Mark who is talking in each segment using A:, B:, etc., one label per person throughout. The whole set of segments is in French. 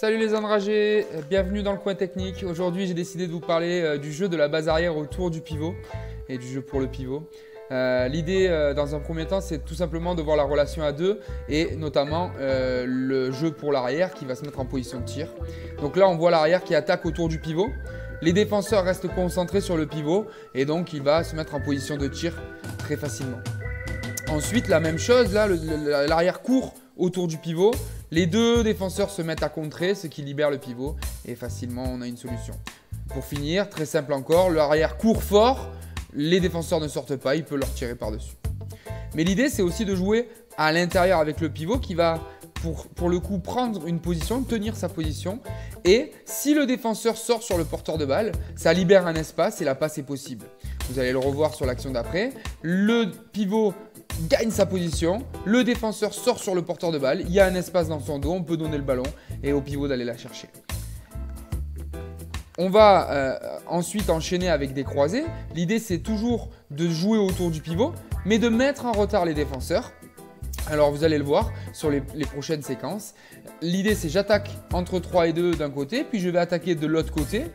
A: Salut les enragés, bienvenue dans le coin technique. Aujourd'hui, j'ai décidé de vous parler du jeu de la base arrière autour du pivot et du jeu pour le pivot. L'idée, dans un premier temps, c'est tout simplement de voir la relation à deux et notamment le jeu pour l'arrière qui va se mettre en position de tir. Donc là, on voit l'arrière qui attaque autour du pivot. Les défenseurs restent concentrés sur le pivot et donc il va se mettre en position de tir très facilement. Ensuite, la même chose, là, l'arrière court autour du pivot. Les deux défenseurs se mettent à contrer, ce qui libère le pivot et facilement on a une solution. Pour finir, très simple encore, l'arrière court fort, les défenseurs ne sortent pas, il peut leur tirer par-dessus. Mais l'idée, c'est aussi de jouer à l'intérieur avec le pivot qui va pour le coup prendre une position, tenir sa position. Et si le défenseur sort sur le porteur de balle, ça libère un espace et la passe est possible. Vous allez le revoir sur l'action d'après. Le pivot gagne sa position, le défenseur sort sur le porteur de balle, il y a un espace dans son dos, on peut donner le ballon et au pivot d'aller la chercher. On va ensuite enchaîner avec des croisés. L'idée, c'est toujours de jouer autour du pivot, mais de mettre en retard les défenseurs. Alors vous allez le voir sur les prochaines séquences. L'idée, c'est j'attaque entre 3 et 2 d'un côté, puis je vais attaquer de l'autre côté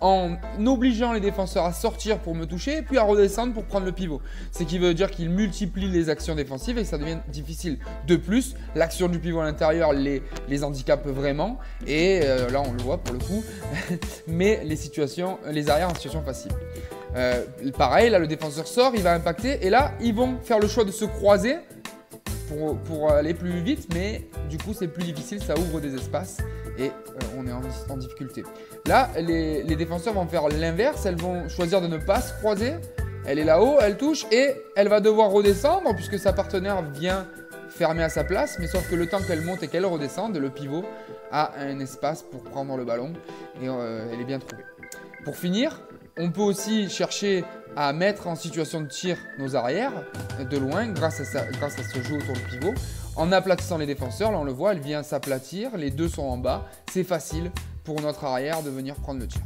A: en obligeant les défenseurs à sortir pour me toucher, puis à redescendre pour prendre le pivot. Ce qui veut dire qu'il multiplie les actions défensives et que ça devient difficile. De plus, l'action du pivot à l'intérieur les handicape vraiment. Et là, on le voit pour le coup, mais les arrières en situation facile. Pareil, là, le défenseur sort, il va impacter. Et là, ils vont faire le choix de se croiser pour aller plus vite, mais du coup c'est plus difficile, ça ouvre des espaces et on est en difficulté. Là, les défenseurs vont faire l'inverse, elles vont choisir de ne pas se croiser. Elle est là-haut, elle touche et elle va devoir redescendre puisque sa partenaire vient fermer à sa place, mais sauf que le temps qu'elle monte et qu'elle redescende, le pivot a un espace pour prendre le ballon et elle est bien trouvée. Pour finir, on peut aussi chercher à mettre en situation de tir nos arrières de loin grâce à ce jeu autour du pivot. En aplatissant les défenseurs, là on le voit, elle vient s'aplatir, les deux sont en bas. C'est facile pour notre arrière de venir prendre le tir.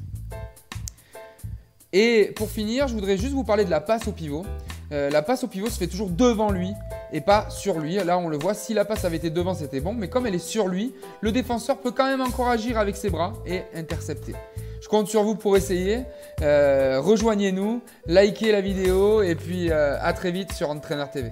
A: Et pour finir, je voudrais juste vous parler de la passe au pivot. La passe au pivot se fait toujours devant lui et pas sur lui. Là on le voit, si la passe avait été devant c'était bon, mais comme elle est sur lui, le défenseur peut quand même encore agir avec ses bras et intercepter. Je compte sur vous pour essayer. Rejoignez-nous, likez la vidéo et puis à très vite sur Entraîneur TV.